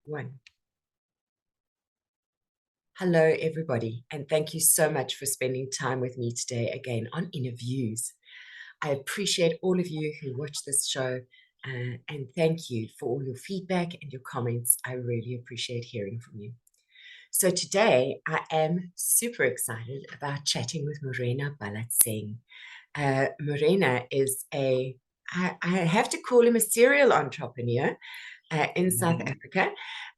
One. Hello, everybody, and thank you so much for spending time with me today again on Innerviews. I appreciate all of you who watch this show, and thank you for all your feedback and your comments. I really appreciate hearing from you. So today, I am super excited about chatting with Morena Balatseng. Morena is I have to call him a serial entrepreneur in South Africa.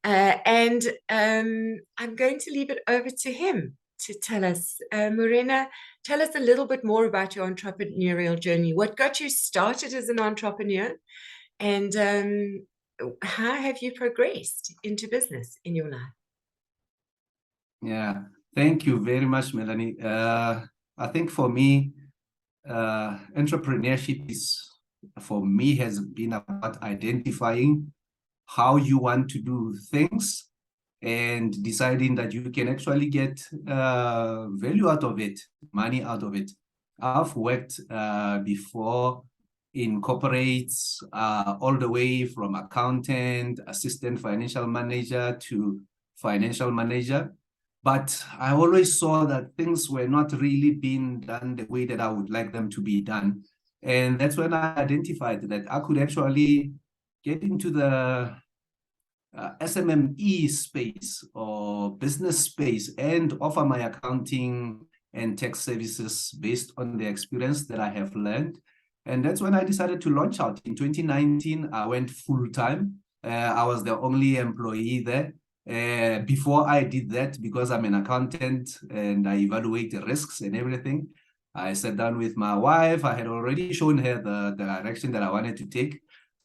And I'm going to leave it over to him to tell us. Morena, tell us a little bit more about your entrepreneurial journey. What got you started as an entrepreneur? And how have you progressed into business in your life? Yeah, thank you very much, Melanie. I think for me, entrepreneurship for me, has been about identifying how you want to do things and deciding that you can actually get value out of it, money out of it. I've worked before in corporates, all the way from accountant, assistant financial manager to financial manager. But I always saw that things were not really being done the way that I would like them to be done. And that's when I identified that I could actually get into the SMME space or business space and offer my accounting and tax services based on the experience that I have learned. And that's when I decided to launch out. In 2019, I went full-time. I was the only employee there. Before I did that, because I'm an accountant and I evaluate the risks and everything, I sat down with my wife. I had already shown her the direction that I wanted to take.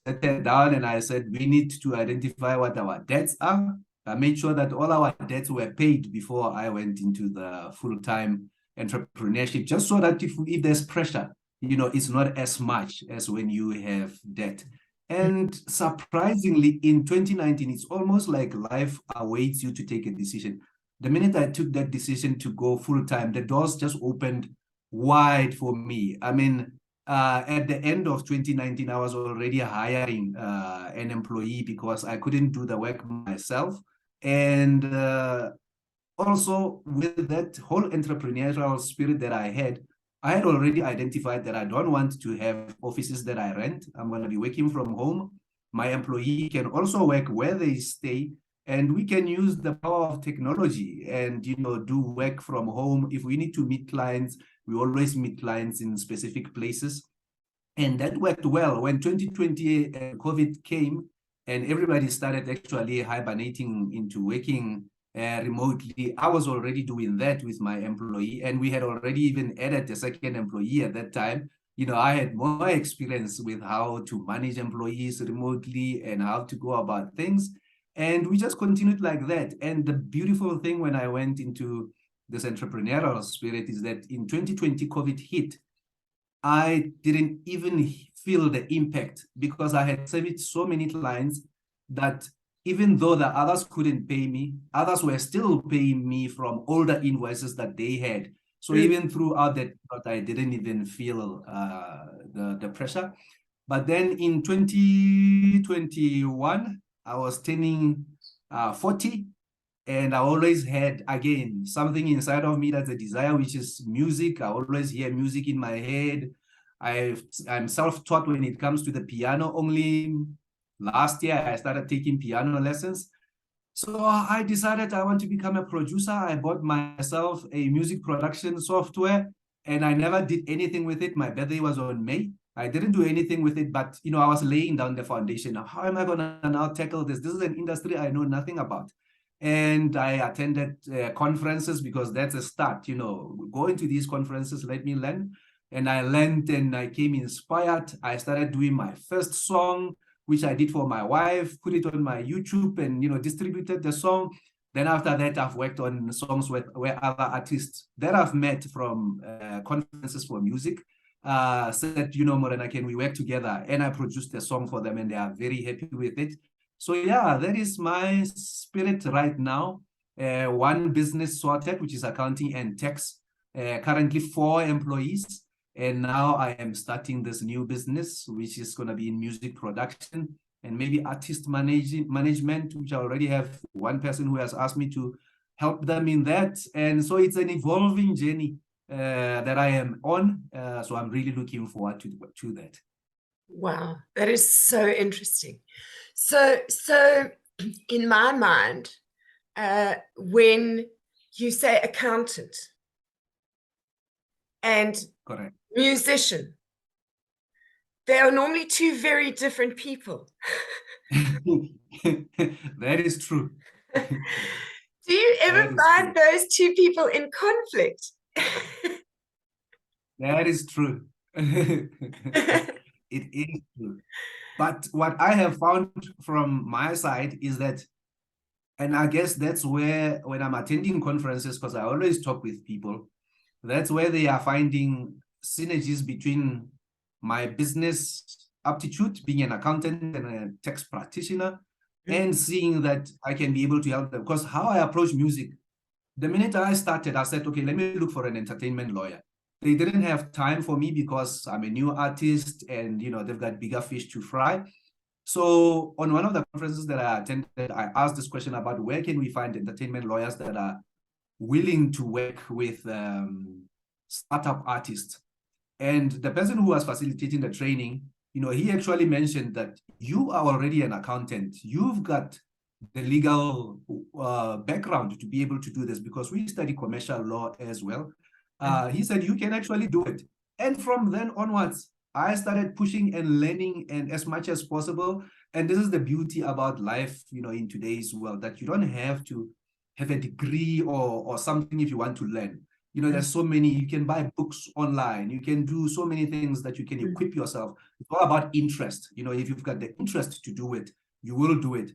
Sat her down and I said, we need to identify what our debts are. I made sure that all our debts were paid before I went into the full-time entrepreneurship, just so that if there's pressure, it's not as much as when you have debt. And surprisingly, in 2019, it's almost like life awaits you to take a decision. The minute I took that decision to go full-time, the doors just opened wide for me. I mean, at the end of 2019, I was already hiring an employee because I couldn't do the work myself. And also with that whole entrepreneurial spirit that I had already identified that I don't want to have offices that I rent. I'm going to be working from home. My employee can also work where they stay, and we can use the power of technology and, do work from home. If we need to meet clients, we always meet clients in specific places. And that worked well. When 2020 COVID came and everybody started actually hibernating into working remotely, I was already doing that with my employee, and we had already even added a second employee at that time. I had more experience with how to manage employees remotely and how to go about things. And we just continued like that. And the beautiful thing when I went into this entrepreneurial spirit is that in 2020, COVID hit. I didn't even feel the impact because I had serviced so many clients that even though the others couldn't pay me, others were still paying me from older invoices that they had. So even throughout that, I didn't even feel the pressure. But then in 2021, I was turning 40. And I always had, again, something inside of me that's a desire, which is music. I always hear music in my head. I'm self-taught when it comes to the piano. Only last year, I started taking piano lessons. So I decided I want to become a producer. I bought myself a music production software, and I never did anything with it. My birthday was on May. I didn't do anything with it, but I was laying down the foundation. How am I going to now tackle this? This is an industry I know nothing about. And I attended conferences because that's a start, going to these conferences, let me learn. And I learned and I came inspired. I started doing my first song, which I did for my wife, put it on my YouTube and, distributed the song. Then after that, I've worked on songs where other artists that I've met from conferences for music said, Morena, can we work together? And I produced a song for them and they are very happy with it. So yeah, that is my spirit right now. One business sorted, which is accounting and tax, currently 4 employees. And now I am starting this new business, which is going to be in music production. and maybe artist management, which I already have one person who has asked me to help them in that. And so it's an evolving journey that I am on. So I'm really looking forward to that. Wow, that is so interesting. So in my mind, when you say accountant and Correct. musician, they are normally two very different people. That is true. Do you ever find those two people in conflict? That is true. It is true. But what I have found from my side is that, and I guess that's where, when I'm attending conferences, because I always talk with people, that's where they are finding synergies between my business aptitude, being an accountant and a tax practitioner, and seeing that I can be able to help them. Because how I approach music, the minute I started, I said, okay, let me look for an entertainment lawyer. They didn't have time for me because I'm a new artist and, you know, they've got bigger fish to fry. So on one of the conferences that I attended, I asked this question about where can we find entertainment lawyers that are willing to work with startup artists. And the person who was facilitating the training, you know, he actually mentioned that you are already an accountant. You've got the legal background to be able to do this, because we study commercial law as well. He said, you can actually do it. And from then onwards, I started pushing and learning and as much as possible. And this is the beauty about life, you know, in today's world, that you don't have to have a degree or something if you want to learn. You know, there's so many, you can buy books online, you can do so many things that you can equip yourself. It's all about interest. You know, if you've got the interest to do it, you will do it.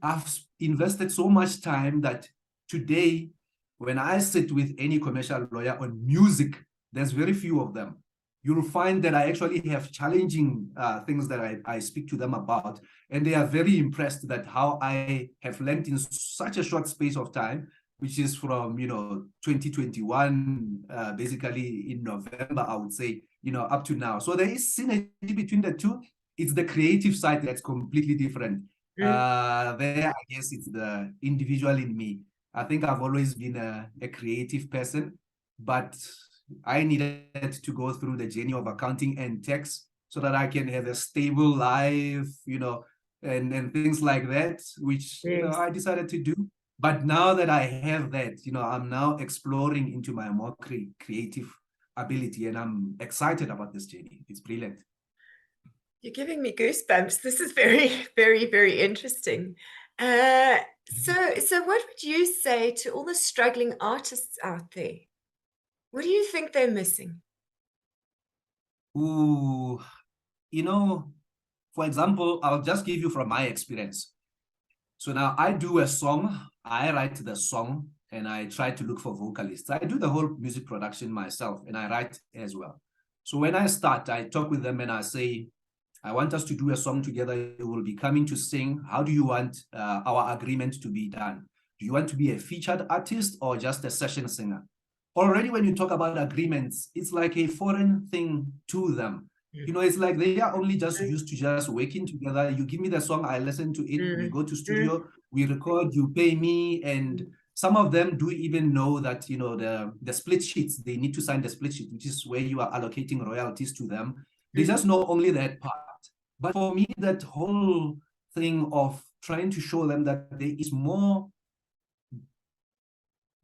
I've invested so much time that today, when I sit with any commercial lawyer on music, there's very few of them. You'll find that I actually have challenging things that I speak to them about, and they are very impressed that how I have learned in such a short space of time, which is from, you know, 2021, basically in November, I would say, you know, up to now. So there is synergy between the two. It's the creative side that's completely different. There, I guess it's the individual in me. I think I've always been a creative person, but I needed to go through the journey of accounting and tax so that I can have a stable life, you know, and things like that, which, you know, I decided to do. But now that I have that, you know, I'm now exploring into my more creative ability, and I'm excited about this journey. It's brilliant. You're giving me goosebumps. This is very, very, very interesting. So what would you say to all the struggling artists out there? What do you think they're missing? Ooh, you know, for example, I'll just give you from my experience. So now I do a song, I write the song, and I try to look for vocalists. I do the whole music production myself, and I write as well. So when I start, I talk with them and I say, I want us to do a song together. You will be coming to sing. How do you want our agreement to be done? Do you want to be a featured artist or just a session singer? Already when you talk about agreements, it's like a foreign thing to them. You know, it's like they are only just used to just working together. You give me the song, I listen to it, we go to studio, we record, you pay me. And some of them do even know that, you know, the split sheets, they need to sign the split sheet, which is where you are allocating royalties to them. They just know only that part. But for me, that whole thing of trying to show them that there is more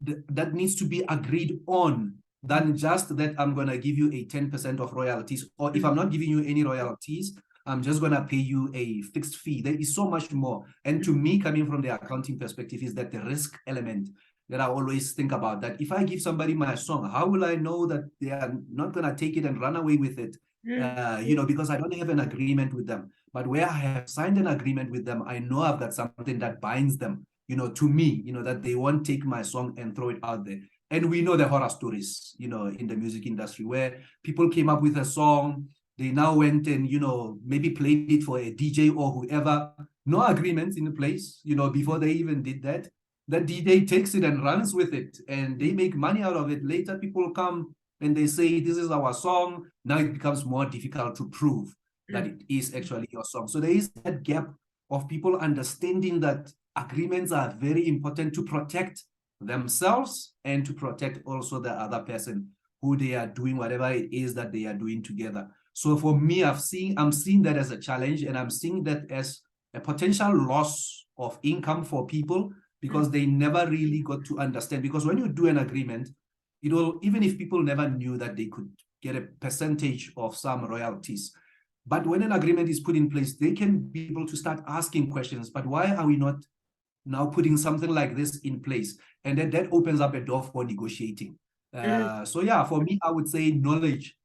that needs to be agreed on than just that I'm going to give you a 10% of royalties, or if I'm not giving you any royalties, I'm just going to pay you a fixed fee. There is so much more. And to me, coming from the accounting perspective, is that the risk element that I always think about, that if I give somebody my song, how will I know that they are not going to take it and run away with it? You know, because I don't have an agreement with them. But where I have signed an agreement with them, I know I've got something that binds them, you know, to me, you know, that they won't take my song and throw it out there. And we know the horror stories, you know, in the music industry, where people came up with a song, they now went and, you know, maybe played it for a DJ or whoever, no agreements in place, you know, before they even did that. The DJ takes it and runs with it, and they make money out of it. Later, people come and they say, this is our song. Now it becomes more difficult to prove that it is actually your song. So there is that gap of people understanding that agreements are very important to protect themselves and to protect also the other person who they are doing whatever it is that they are doing together. So for me, I'm seeing that as a challenge, and I'm seeing that as a potential loss of income for people, because they never really got to understand. Because when you do an agreement, it will, even if people never knew that they could get a percentage of some royalties, but when an agreement is put in place, they can be able to start asking questions. But why are we not now putting something like this in place? And then that opens up a door for negotiating. So yeah, for me, I would say knowledge,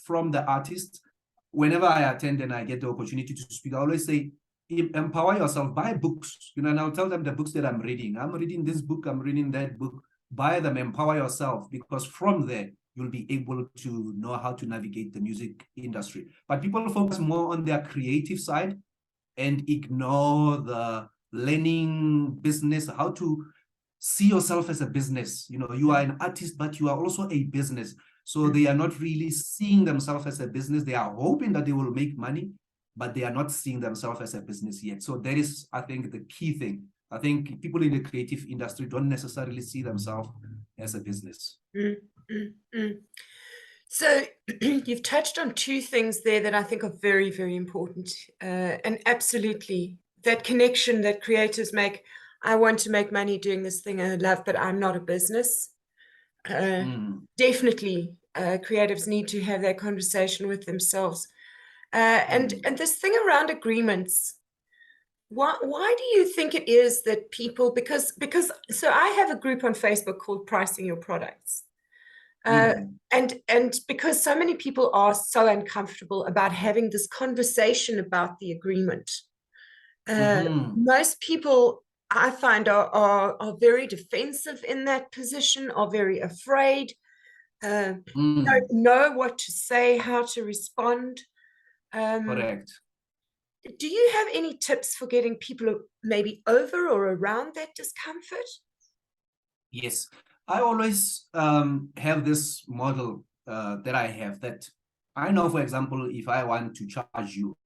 from the artist. Whenever I attend and I get the opportunity to speak, I always say, empower yourself, buy books, and I'll tell them the books that I'm reading this book, I'm reading that book, buy them, empower yourself, because from there, you'll be able to know how to navigate the music industry. But people focus more on their creative side and ignore the learning business, how to see yourself as a business. You are an artist, but you are also a business. So they are not really seeing themselves as a business. They are hoping that they will make money, but they are not seeing themselves as a business yet. So that is, I think, the key thing. I think people in the creative industry don't necessarily see themselves as a business. So you've touched on two things there that I think are very, very important. And absolutely, that connection that creators make. I want to make money doing this thing I love, but I'm not a business. Definitely, creatives need to have that conversation with themselves. And this thing around agreements, why do you think it is that people, because so I have a group on Facebook called Pricing Your Products. And because so many people are so uncomfortable about having this conversation about the agreement, most people, I find, are very defensive in that position, are very afraid, don't know what to say, how to respond. Correct. Do you have any tips for getting people maybe over or around that discomfort? Yes, I always have this model that I have, that I know, for example, if I want to charge you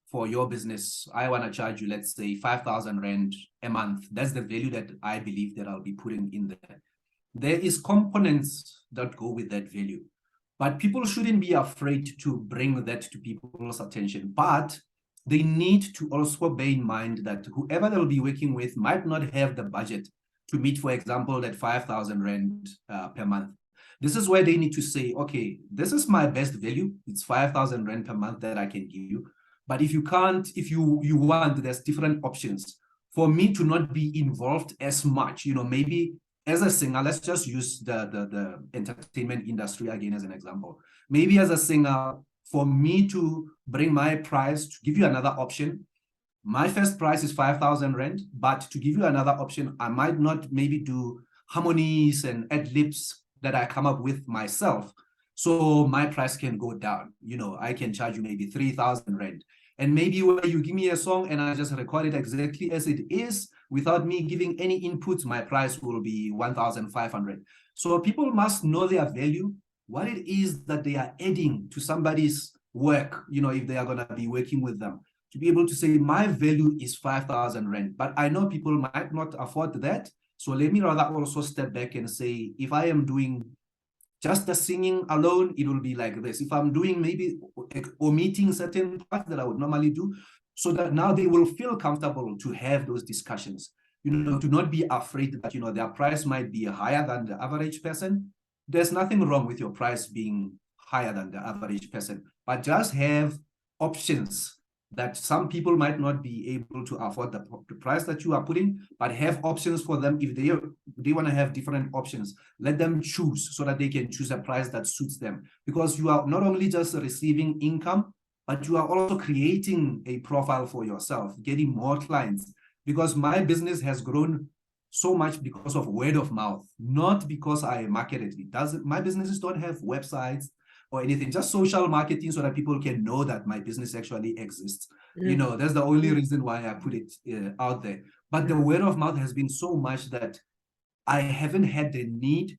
for your business, I want to charge you, let's say, 5,000 Rand a month. That's the value that I believe that I'll be putting in there. There is components that go with that value, but people shouldn't be afraid to bring that to people's attention. But they need to also bear in mind that whoever they'll be working with might not have the budget to meet, for example, that 5,000 Rand per month. This is where they need to say, okay, this is my best value. It's 5,000 Rand per month that I can give you. But if you can't, if you want, there's different options for me to not be involved as much. Maybe as a singer, let's just use the entertainment industry again as an example. Maybe as a singer, for me to bring my price, to give you another option, my first price is 5,000 Rand, but to give you another option, I might not maybe do harmonies and ad-libs that I come up with myself. So my price can go down. I can charge you maybe 3,000 Rand. And maybe when you give me a song and I just record it exactly as it is, without me giving any inputs, my price will be 1,500. So people must know their value, what it is that they are adding to somebody's work, if they are going to be working with them, to be able to say, my value is 5,000 Rand, but I know people might not afford that. So let me rather also step back and say, if I am doing just the singing alone, it will be like this. If I'm doing maybe omitting certain parts that I would normally do, so that now they will feel comfortable to have those discussions, to not be afraid that, their price might be higher than the average person. There's nothing wrong with your price being higher than the average person, but just have options that some people might not be able to afford the price that you are putting, but have options for them. If they want to have different options, let them choose so that they can choose a price that suits them. Because you are not only just receiving income, but you are also creating a profile for yourself, getting more clients. Because my business has grown so much because of word of mouth, not because I marketed it. My businesses don't have websites or anything, just social marketing so that people can know that my business actually exists. That's the only reason why I put it out there. But the word of mouth has been so much that I haven't had the need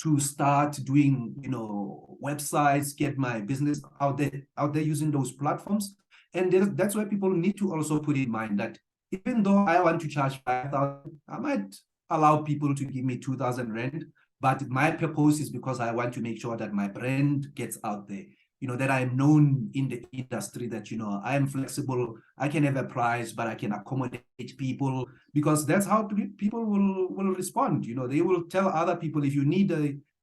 to start doing, websites, get my business out there using those platforms. And that's why people need to also put in mind that even though I want to charge 5,000, I might allow people to give me 2,000 rand, but my purpose is because I want to make sure that my brand gets out there, that I'm known in the industry, that, I am flexible, I can have a price, but I can accommodate people, because that's how people will respond. They will tell other people, if you need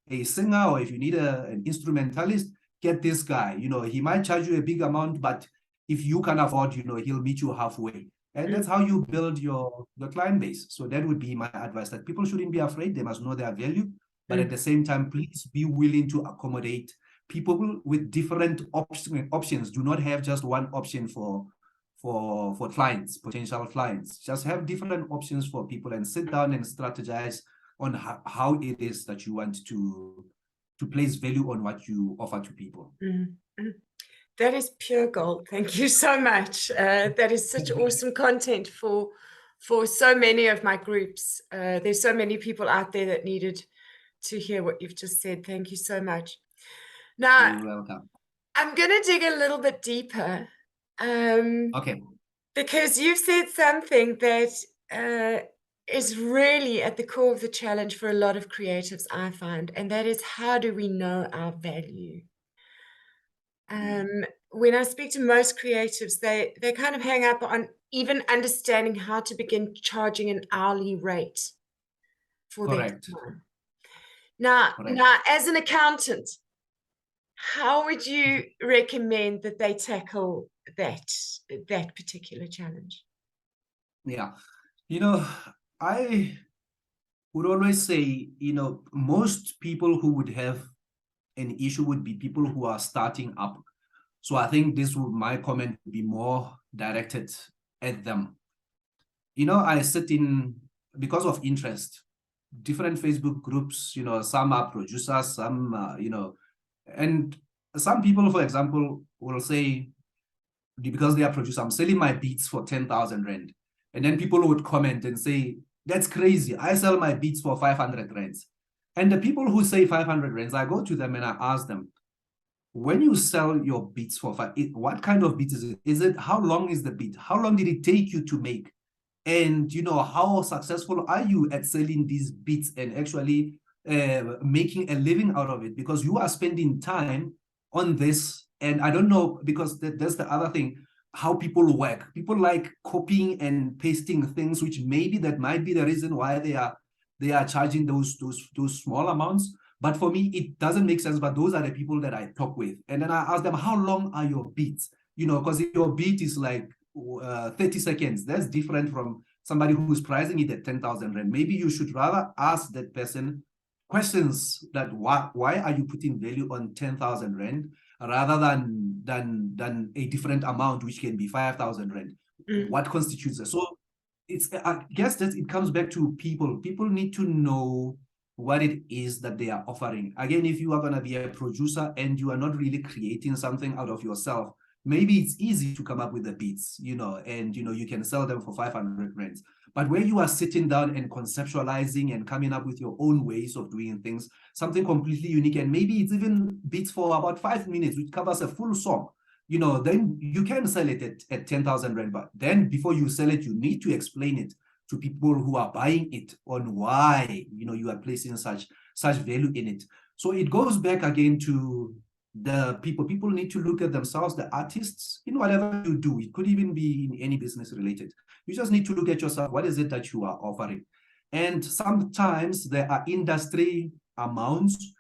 a singer, or if you need an instrumentalist, get this guy. He might charge you a big amount, but if you can afford, he'll meet you halfway. And that's how you build your client base. So that would be my advice, that people shouldn't be afraid. They must know their value. But at the same time, please be willing to accommodate people with different options. Do not have just one option for clients, potential clients. Just have different options for people, and sit down and strategize on how it is that you want to place value on what you offer to people. That is pure gold. Thank you so much. That is such awesome content for so many of my groups. There's so many people out there that needed to hear what you've just said. Thank you so much. Now, you're welcome. I'm going to dig a little bit deeper. Okay. Because you've said something that is really at the core of the challenge for a lot of creatives, I find, and that is, how do we know our value? When I speak to most creatives, they kind of hang up on even understanding how to begin charging an hourly rate for their time. Now, as an accountant, how would you recommend that they tackle that particular challenge? Yeah, I would always say, most people who would have an issue would be people who are starting up. So I think my comment would be more directed at them. I sit in, because of interest, different Facebook groups, some are producers, some, and some people, for example, will say, because they are producers, I'm selling my beats for 10,000 rand. And then people would comment and say, that's crazy. I sell my beats for 500 rands. And the people who say 500 rands, I go to them and I ask them, when you sell your beats for what kind of beat is it? How long is the beat? How long did it take you to make? And, how successful are you at selling these beats and actually making a living out of it? Because you are spending time on this. And I don't know, because that's the other thing, how people work. People like copying and pasting things, which that might be the reason why they are charging those small amounts. But for me, it doesn't make sense. But those are the people that I talk with. And then I ask them, how long are your beats? Because if your beat is like 30 seconds, that's different from somebody who's pricing it at 10,000 rand. Maybe you should rather ask that person questions, that why are you putting value on 10,000 rand rather than a different amount, which can be 5,000 rand. What constitutes it? So I guess that it comes back to people. People need to know what it is that they are offering. Again, if you are going to be a producer and you are not really creating something out of yourself, maybe it's easy to come up with the beats, and you can sell them for 500 rands. But where you are sitting down and conceptualizing and coming up with your own ways of doing things, something completely unique, and maybe it's even beats for about 5 minutes, which covers a full song, then you can sell it at 10,000 rand. But then before you sell it, you need to explain it to people who are buying it on why, you are placing such value in it. So it goes back again to the people. People need to look at themselves, the artists, in whatever you do. It could even be in any business related. You just need to look at yourself. What is it that you are offering? And sometimes there are industry amounts.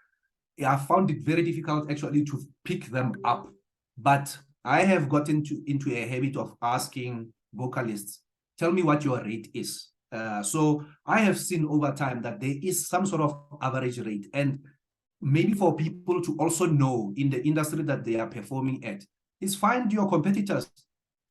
I found it very difficult actually to pick them up. But I have gotten into a habit of asking vocalists, tell me what your rate is. So I have seen over time that there is some sort of average rate. And maybe for people to also know in the industry that they are performing at, is find your competitors.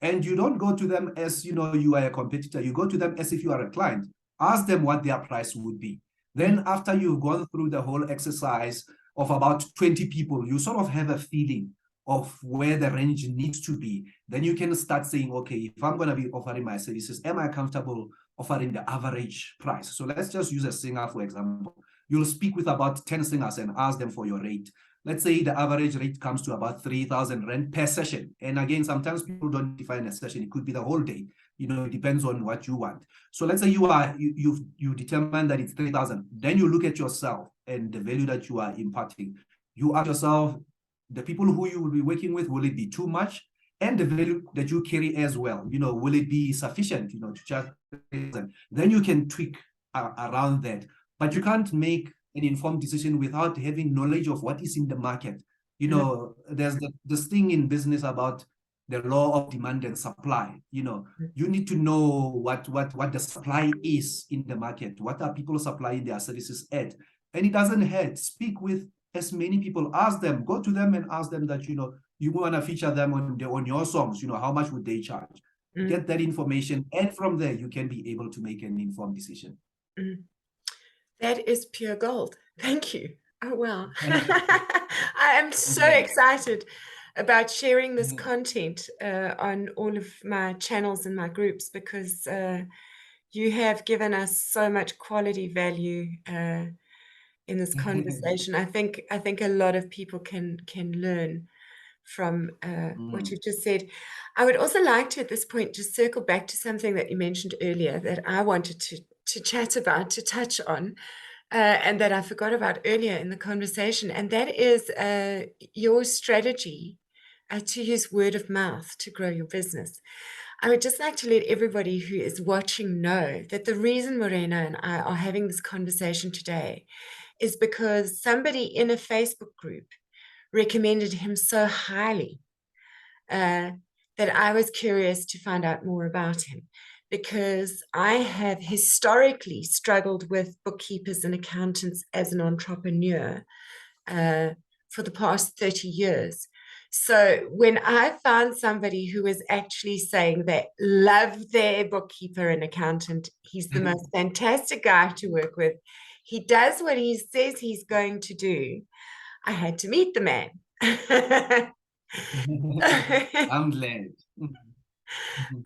And you don't go to them as, you are a competitor. You go to them as if you are a client. Ask them what their price would be. Then after you've gone through the whole exercise of about 20 people, you sort of have a feeling of where the range needs to be. Then you can start saying, okay, if I'm going to be offering my services, am I comfortable offering the average price? So let's just use a singer, for example. You'll speak with about 10 singers and ask them for your rate. let's say the average rate comes to about 3,000 rand per session. And again, sometimes people don't define a session. It could be the whole day. It depends on what you want. So let's say you determine that it's 3,000. Then you look at yourself and the value that you are imparting. You ask yourself, the people who you will be working with, will it be too much? And the value that you carry as well, will it be sufficient, to charge? Then you can tweak around that. But you can't make an informed decision without having knowledge of what is in the market. There's this thing in business about the law of demand and supply. You need to know what the supply is in the market. What are people supplying their services at? And it doesn't hurt. Speak with as many people. Ask them, go to them and ask them that, you want to feature them on your songs. How much would they charge? Get that information. And from there, you can be able to make an informed decision. That is pure gold. Thank you. Oh, wow. I am so excited about sharing this content on all of my channels and my groups, because you have given us so much quality value in this conversation. I think a lot of people can learn from what you've just said. I would also like to, at this point, just circle back to something that you mentioned earlier that I wanted to chat about, to touch on, and that I forgot about earlier in the conversation, and that is your strategy to use word of mouth to grow your business. I would just like to let everybody who is watching know that the reason Morena and I are having this conversation today is because somebody in a Facebook group recommended him so highly that I was curious to find out more about him, because I have historically struggled with bookkeepers and accountants as an entrepreneur for the past 30 years. So when I found somebody who was actually saying they love their bookkeeper and accountant, he's the most fantastic guy to work with. He does what he says he's going to do. I had to meet the man. I'm glad.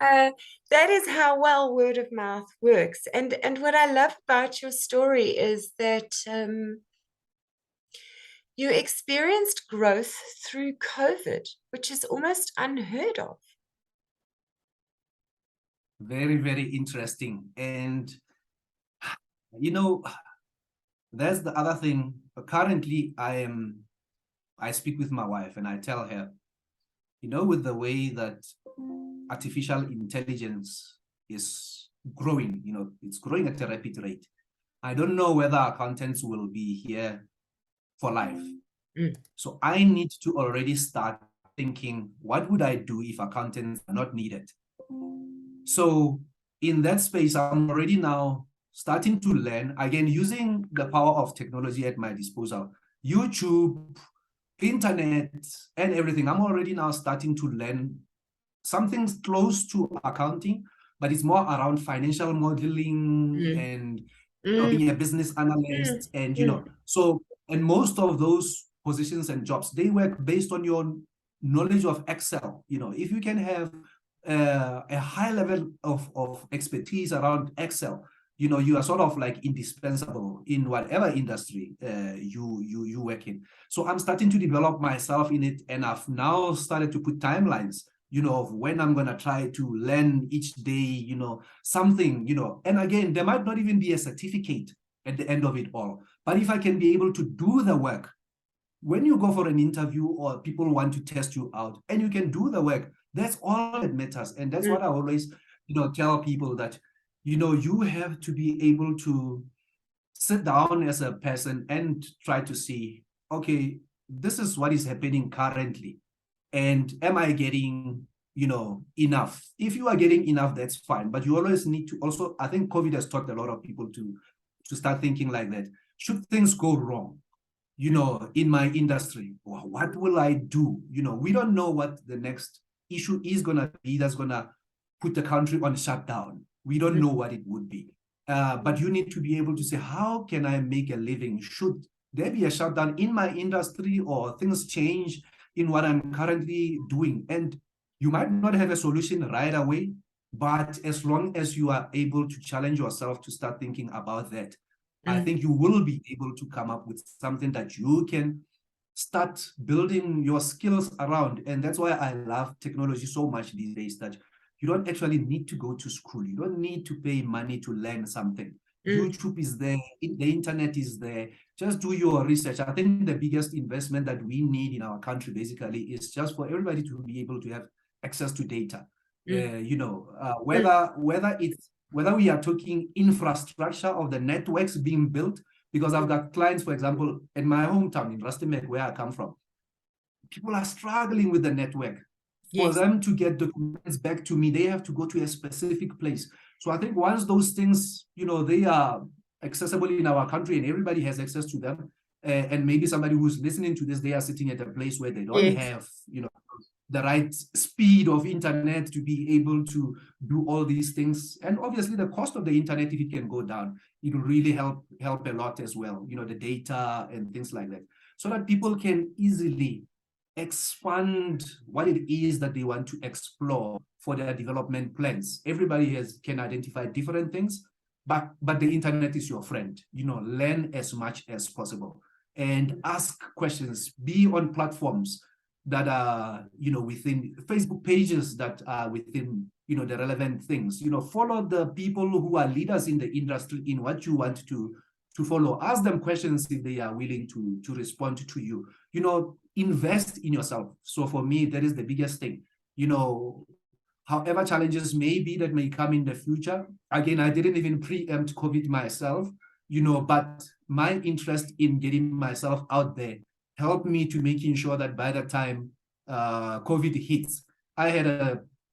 That is how well word of mouth works. And what I love about your story is that you experienced growth through COVID, which is almost unheard of. Very, very interesting. And, that's the other thing. Currently, I speak with my wife and I tell her, with the way that artificial intelligence is growing, it's growing at a rapid rate. I don't know whether accountants will be here for life. So I need to already start thinking, what would I do if accountants are not needed? So in that space, I'm already now starting to learn, again, using the power of technology at my disposal, YouTube, internet, and everything. I'm already now starting to learn something close to accounting, but it's more around financial modeling and being a business analyst. And, so, and most of those positions and jobs, they work based on your knowledge of Excel. If you can have a high level of expertise around Excel, you are sort of like indispensable in whatever industry you work in. So I'm starting to develop myself in it, and I've now started to put timelines, of when I'm going to try to learn each day, something, and again, there might not even be a certificate at the end of it all. But if I can be able to do the work, when you go for an interview or people want to test you out and you can do the work, that's all that matters. And that's what I always, tell people, that, you have to be able to sit down as a person and try to see, okay, this is what is happening currently. And am I getting, enough? If you are getting enough, that's fine. But you always need to also, I think COVID has taught a lot of people to start thinking like that. Should things go wrong, in my industry, what will I do? We don't know what the next issue is going to be that's going to put the country on shutdown. We don't know what it would be. But you need to be able to say, how can I make a living? Should there be a shutdown in my industry, or things change in what I'm currently doing? And you might not have a solution right away, but as long as you are able to challenge yourself to start thinking about that, I think you will be able to come up with something that you can start building your skills around. And that's why I love technology so much these days, that you don't actually need to go to school. You don't need to pay money to learn something. YouTube is there, the internet is there. Just do your research. I think the biggest investment that we need in our country basically is just for everybody to be able to have access to data. Whether we are talking infrastructure of the networks being built, because I've got clients, for example, in my hometown in Rustenburg, where I come from, people are struggling with the network. For them to get documents back to me, they have to go to a specific place. So I think once those things, they are accessible in our country and everybody has access to them, and maybe somebody who's listening to this, they are sitting at a place where they don't have, the right speed of internet to be able to do all these things. And obviously the cost of the internet, if it can go down, it will really help a lot as well, the data and things like that, so that people can easily expand what it is that they want to explore for their development plans. Everybody can identify different things, but the internet is your friend. Learn as much as possible and ask questions. Be on platforms that are, within Facebook pages that are within, the relevant things. Follow the people who are leaders in the industry in what you want to follow. Ask them questions if they are willing to respond to you. Invest in yourself. So for me, that is the biggest thing. However challenges may be that may come in the future. Again, I didn't even preempt COVID myself, but my interest in getting myself out there helped me to making sure that by the time COVID hits, I had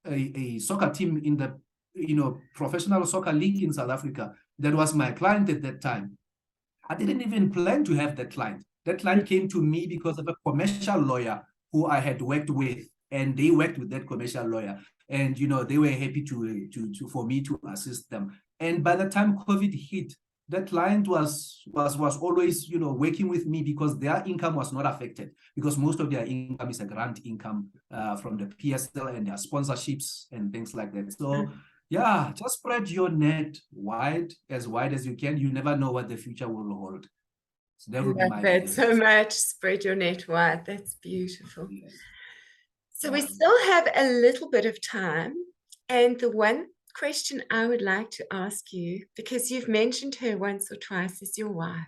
a soccer team in the professional soccer league in South Africa that was my client at that time. I didn't even plan to have that client. That client came to me because of a commercial lawyer who I had worked with, and they worked with that commercial lawyer, and they were happy for me to assist them. And by the time COVID hit, that client was always working with me because their income was not affected, because most of their income is a grant income from the PSL and their sponsorships and things like that. So yeah, just spread your net wide as you can. You never know what the future will hold. So that would be my advice. So much. Spread your net wide. That's beautiful. Yes. So we still have a little bit of time. And the one question I would like to ask you, because you've mentioned her once or twice, is your wife.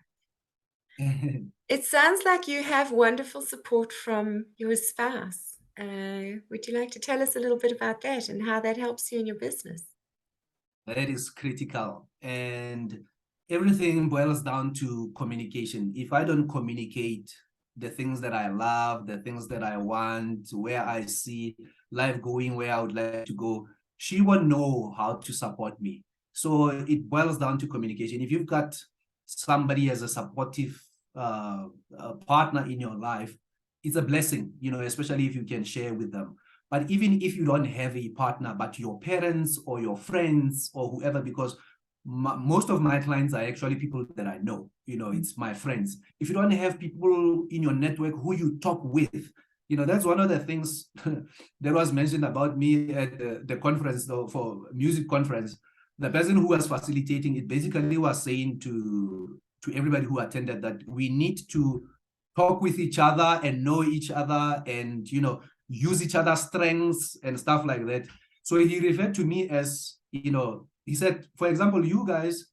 It sounds like you have wonderful support from your spouse. Would you like to tell us a little bit about that and how that helps you in your business? That is critical. And everything boils down to communication. If I don't communicate the things that I love, the things that I want, where I see life going, where I would like to go, she won't know how to support me. So it boils down to communication. If you've got somebody as a supportive partner in your life, it's a blessing, especially if you can share with them. But even if you don't have a partner, but your parents or your friends or whoever, because most of my clients are actually people that I know, it's my friends. If you don't have people in your network who you talk with, that's one of the things that was mentioned about me at the conference, for music conference. The person who was facilitating it basically was saying to everybody who attended that we need to talk with each other and know each other and, use each other's strengths and stuff like that. So he referred to me as, he said, for example, you guys,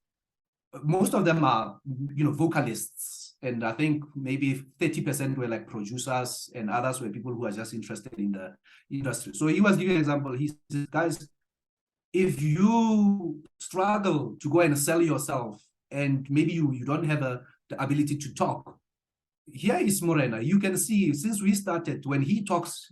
most of them are, vocalists. And I think maybe 30% were like producers and others were people who are just interested in the industry. So he was giving an example. He said, guys, if you struggle to go and sell yourself and maybe you don't have the ability to talk, here is Morena. You can see since we started, when he talks,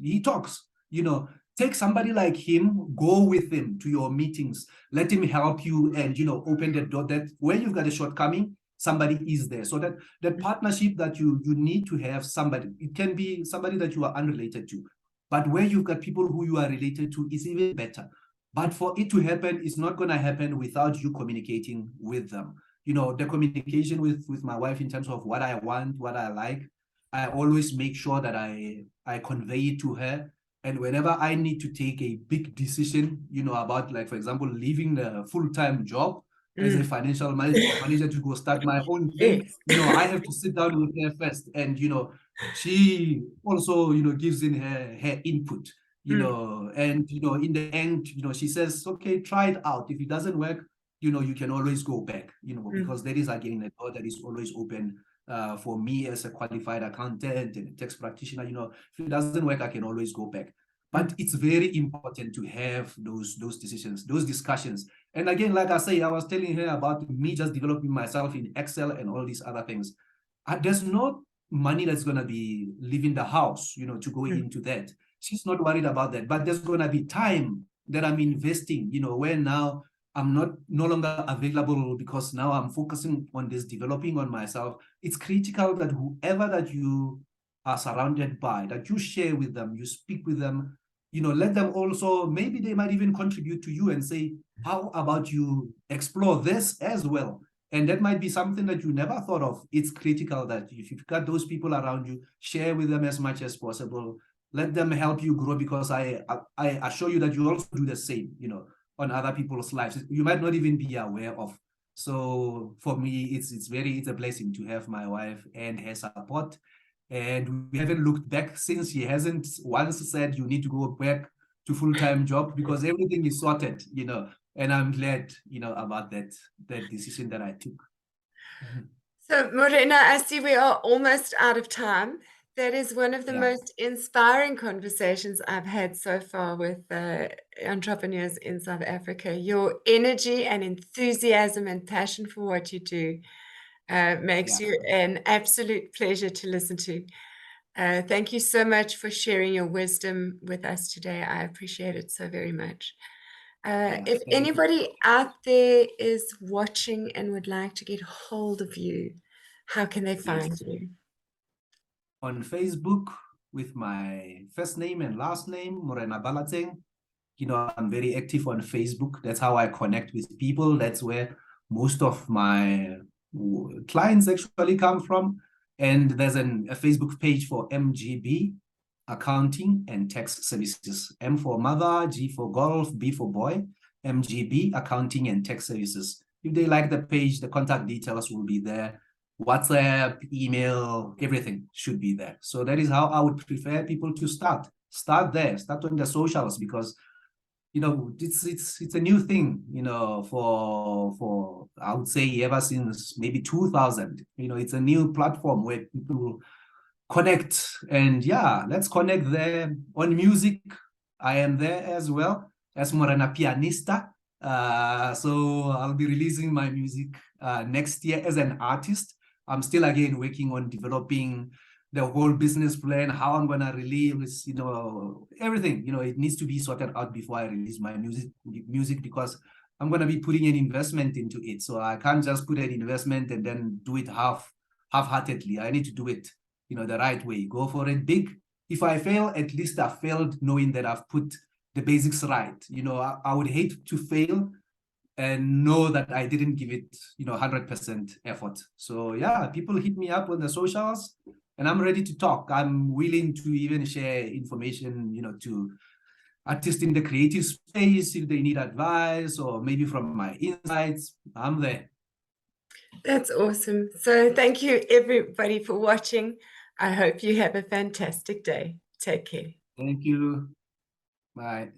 take somebody like him, go with him to your meetings, let him help you and, open the door, that when you've got a shortcoming, somebody is there. So that partnership that you need to have somebody, it can be somebody that you are unrelated to, but where you've got people who you are related to is even better. But for it to happen, it's not going to happen without you communicating with them. The communication with my wife in terms of what I want, what I like, I always make sure that I convey it to her. And whenever I need to take a big decision, about, like, for example, leaving the full-time job as a financial manager to go start my own thing, I have to sit down with her first and, she also, gives in her input, Mm, and, in the end, she says, okay, try it out. If it doesn't work, you can always go back, mm, because there is, again, a door that is always open for me as a qualified accountant and a tax practitioner. If it doesn't work, I can always go back. But mm. it's very important to have those decisions, those discussions. And again, like I say, I was telling her about me just developing myself in Excel and all these other things. There's no money that's going to be leaving the house, to go Mm. into that. She's not worried about that, but there's going to be time that I'm investing, where now I'm no longer available because now I'm focusing on this, developing on myself. It's critical that whoever that you are surrounded by, that you share with them, you speak with them, let them also, maybe they might even contribute to you and say, how about you explore this as well? And that might be something that you never thought of. It's critical that if you've got those people around you, share with them as much as possible. Let them help you grow, because I assure you that you also do the same, on other people's lives. You might not even be aware of. So for me, it's a blessing to have my wife and her support. And we haven't looked back since. She hasn't once said you need to go back to full-time job, because Yes. everything is sorted, and I'm glad, about that decision that I took. So, Morena, I see we are almost out of time. That is one of the Yeah, most inspiring conversations I've had so far with entrepreneurs in South Africa. Your energy and enthusiasm and passion for what you do makes yeah, you an absolute pleasure to listen to. Thank you so much for sharing your wisdom with us today. I appreciate it so very much. yeah. If Thank you. anybody out there is watching and would like to get hold of you, how can they find Yes. you? On Facebook, with my first name and last name, Morena Balatseng. I'm very active on Facebook. That's how I connect with people. That's where most of my clients actually come from. And there's a Facebook page for MGB, Accounting and Tax Services. M for mother, G for golf, B for boy, MGB, Accounting and Tax Services. If they like the page, the contact details will be there. WhatsApp, email, everything should be there. So that is how I would prefer people to start. Start there, start on the socials, because it's a new thing, for I would say ever since maybe 2000. It's a new platform where people connect. And yeah, let's connect there. On music, I am there as well as Morena Pianista. So I'll be releasing my music next year as an artist. I'm still again working on developing the whole business plan, how I'm gonna release, everything. It needs to be sorted out before I release my music, because I'm gonna be putting an investment into it. So I can't just put an investment and then do it half-heartedly. I need to do it, the right way. Go for it big. If I fail, at least I failed knowing that I've put the basics right. I would hate to fail and know that I didn't give it, 100% effort. So yeah, people hit me up on the socials and I'm ready to talk. I'm willing to even share information, to artists in the creative space if they need advice, or maybe from my insights. I'm there. That's awesome. So, thank you everybody for watching. I hope you have a fantastic day. Take care. Thank you. Bye.